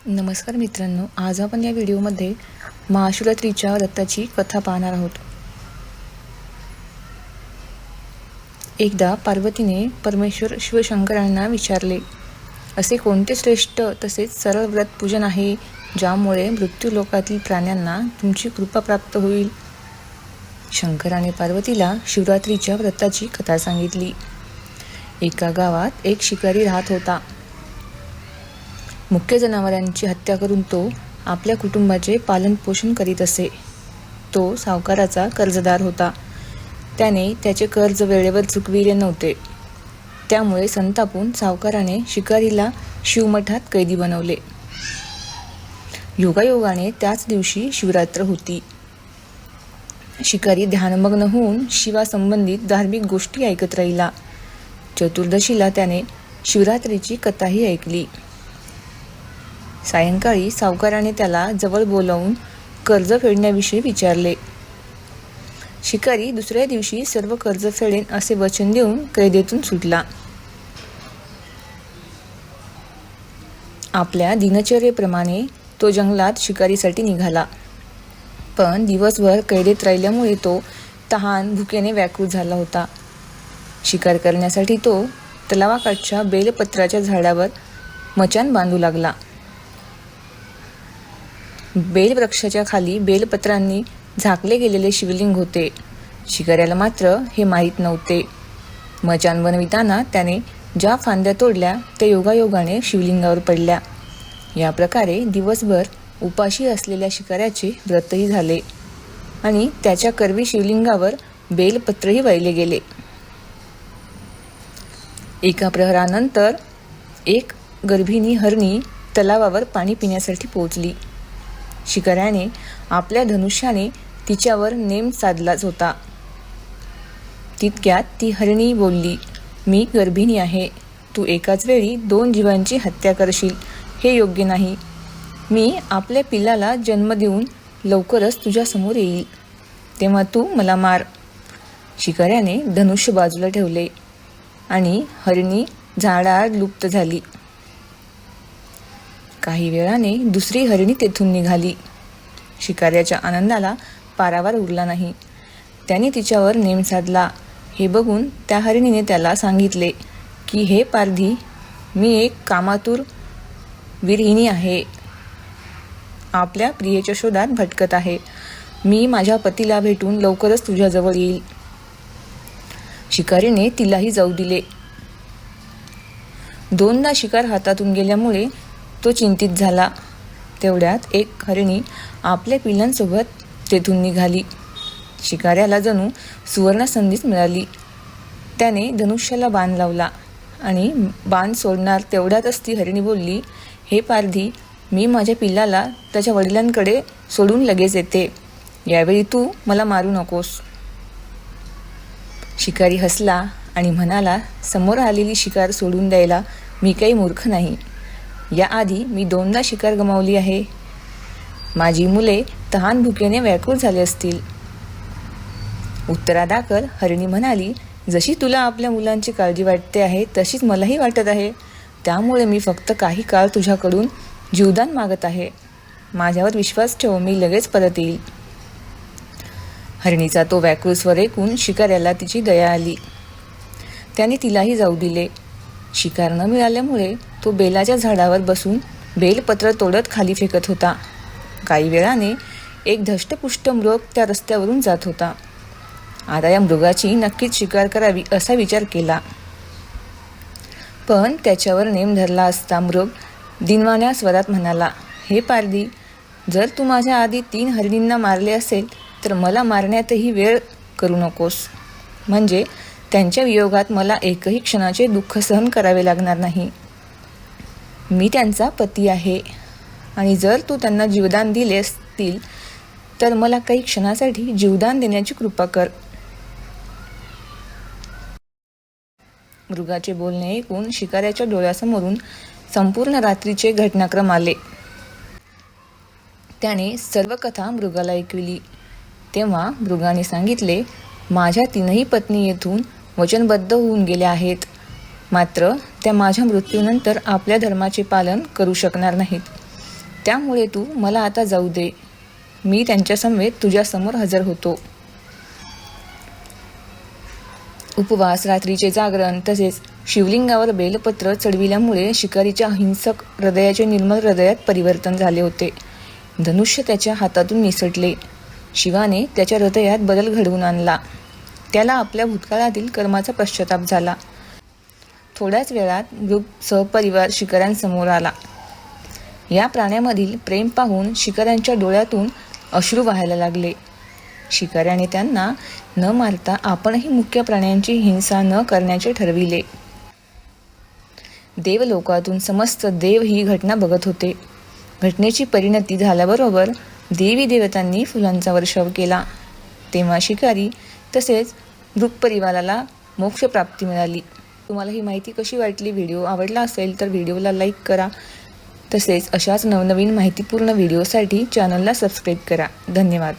नमस्कार मित्रांनो, आज आपण या व्हिडिओमध्ये महाशिवरात्रीच्या व्रताची कथा पाहणार आहोत। एकदा पार्वतीने परमेश्वर शिवशंकरांना विचारले, असे कोणते श्रेष्ठ तसेच सरळ व्रत पूजन आहे ज्यामुळे मृत्यू लोकातील प्राण्यांना तुमची कृपा प्राप्त होईल। शंकराने पार्वतीला शिवरात्रीच्या व्रताची कथा सांगितली। एका गावात एक शिकारी राहत होता। मुख्य जनावरांची हत्या करून तो आपल्या कुटुंबाचे पालन पोषण करीत असे। तो सावकाराचा कर्जदार होता। त्याने त्याचे कर्ज वेळेवर चुकविले नव्हते। त्यामुळे संतापून सावकाराने शिकारीला शिवमठात कैदी बनवले। योगायोगाने त्याच दिवशी शिवरात्र होती। शिकारी ध्यानमग्न होऊन शिवासंबंधित धार्मिक गोष्टी ऐकत राहिला। चतुर्दशीला त्याने शिवरात्रीची कथाही ऐकली। सायंकाळी सावकाराने त्याला जवळ बोलावून कर्ज फेडण्याविषयी विचारले। शिकारी दुसऱ्या दिवशी सर्व कर्ज फेडेन असे वचन देऊन कैदेतून सुटला। आपल्या दिनचर्येप्रमाणे तो जंगलात शिकारीसाठी निघाला। पण दिवसभर कैदेत राहिल्यामुळे तो तहान भुकेने व्याकुळ झाला होता। शिकार करण्यासाठी तो तलावाकाठच्या बेलपत्राच्या झाडावर मचाण बांधू लागला। बेलवृक्षाच्या खाली बेलपत्रांनी झाकले गेलेले शिवलिंग होते। शिकाऱ्याला मात्र हे माहीत नव्हते। मचाण बनविताना त्याने ज्या फांद्या तोडल्या त्या योगायोगाने शिवलिंगावर पडल्या। या प्रकारे दिवसभर उपाशी असलेल्या शिकाऱ्याचे व्रतही झाले आणि त्याच्या करवी शिवलिंगावर बेलपत्रही वाहिले गेले। एका प्रहरानंतर एक गर्भिणी हरणी तलावावर पाणी पिण्यासाठी पोहोचली। शिकाऱ्याने आपल्या धनुष्याने तिच्यावर नेम साधलाच होता। तितक्यात ती हरणी बोलली, मी गर्भिणी आहे। तू एकाच वेळी 2 जीवांची हत्या करशील हे योग्य नाही। मी आपल्या पिल्लाला जन्म देऊन लवकरच तुझ्या समोर येईल, तेव्हा तू मला मार। शिकाऱ्याने धनुष्य बाजूला ठेवले आणि हरणी झाडाआड लुप्त झाली। काही वेळाने दुसरी हरणी तेथून निघाली। शिकाऱ्याच्या आनंदाला पारावार उरला नाही। त्याने तिच्यावर नेम साधला। हे बघून त्या हरणीने त्याला सांगितले की हे पारधी, मी एक कामातुर वीरहिणी आहे। आपल्या प्रियेच्या शोधात भटकत आहे। मी माझ्या पतीला भेटून लवकरच तुझ्याजवळ येईल। शिकारीने तिलाही जाऊ दिले। 2दा शिकार हातातून गेल्यामुळे तो चिंतित झाला। तेवढ्यात एक हरणी आपल्या पिल्लांसोबत तेथून निघाली। शिकाऱ्याला जणू सुवर्णसंधीच मिळाली। त्याने धनुष्याला बाण लावला आणि बाण सोडणार तेवढ्यातच ती हरणी बोलली, हे पारधी, मी माझ्या पिल्लाला त्याच्या वडिलांकडे सोडून लगेच येते। यावेळी तू मला मारू नकोस। शिकारी हसला आणि म्हणाला, समोर आलेली शिकार सोडून द्यायला मी काही मूर्ख नाही। याआधी मी 2दा शिकार गमावली आहे। माझी मुले तहान भुकेने व्याकुळ झाले असतील। उत्तरादाखल हरणी म्हणाली, जशी तुला आपल्या मुलांची काळजी वाटते आहे तशीच मलाही वाटत आहे। त्यामुळे मी फक्त काही काळ तुझ्याकडून जीवदान मागत आहे। माझ्यावर विश्वास ठेव, मी लगेच परत येईल। हरणीचा तो व्याकुळ स्वर ऐकून शिकाऱ्याला तिची दया आली। त्याने तिलाही जाऊ दिले। शिकार न मिळाल्यामुळे तो बेलाच्या झाडावर बसून बेलपत्र तोडत खाली फेकत होता। काही वेळाने एक धष्टपुष्ट मृग त्या रस्त्यावरून जात होता। आता या मृगाची नक्कीच शिकार करावी असा विचार केला। पण त्याच्यावर नेम धरला असता मृग दिनवाण्या स्वरात म्हणाला, हे पारधी, जर तू माझ्या आधी 3 हरणींना मारले असेल तर मला मारण्यातही वेळ करू नकोस। म्हणजे त्यांच्या वियोगात मला एकही क्षणाचे दुःख सहन करावे लागणार नाही। मी त्यांचा पती आहे आणि जर तू त्यांना जीवदान दिले असतील तर मला काही क्षणासाठी जीवदान देण्याची कृपा कर। मृगाचे बोलणे ऐकून शिकाऱ्याच्या डोळ्यासमोरून संपूर्ण रात्रीचे घटनाक्रम आले। त्याने सर्व कथा मृगाला ऐकविली। तेव्हा मृगाने सांगितले, माझ्या 3ही पत्नी येथून वचनबद्ध होऊन गेल्या आहेत। मात्र त्या माझ्या मृत्यूनंतर आपल्या धर्माचे पालन करू शकणार नाहीत। त्यामुळे तू मला आता जाऊ दे. मी त्यांच्यासमवेत तुझ्यासमोर हजर होतो. उपवास, रात्रीचे जागरण तसेच शिवलिंगावर बेलपत्र चढविल्यामुळे शिकारीच्या अहिंसक हृदयाचे निर्मल हृदयात परिवर्तन झाले होते. धनुष्य त्याच्या हातातून निसटले. शिवाने त्याच्या हृदयात बदल घडवून आणला. त्याला आपल्या भूतकाळातील कर्माचा पश्चाताप झाला. थोड्याच वेळात मृग सहपरिवार शिकाऱ्यांसमोर आला. या प्राण्यामधील प्रेम पाहून शिकाऱ्यांच्या डोळ्यातून अश्रू वाहायला लागले. शिकाऱ्याने त्यांना न मारता आपणही मुख्य प्राण्यांची हिंसा न करण्याचे ठरविले. देवलोकातून समस्त देव ही घटना बघत होते. घटनेची परिणती झाल्याबरोबर देवी देवतांनी फुलांचा वर्षाव केला. तेव्हा शिकारी तसेच मृगपरिवाराला मोक्षप्राप्ती मिळाली. तुम्हाला ही माहिती कशी वाटली? व्हिडिओ आवडला असेल तर व्हिडिओला लाईक करा. तसेच अशाच नवनवीन माहितीपूर्ण व्हिडिओसाठी चॅनलला सबस्क्राईब करा. धन्यवाद.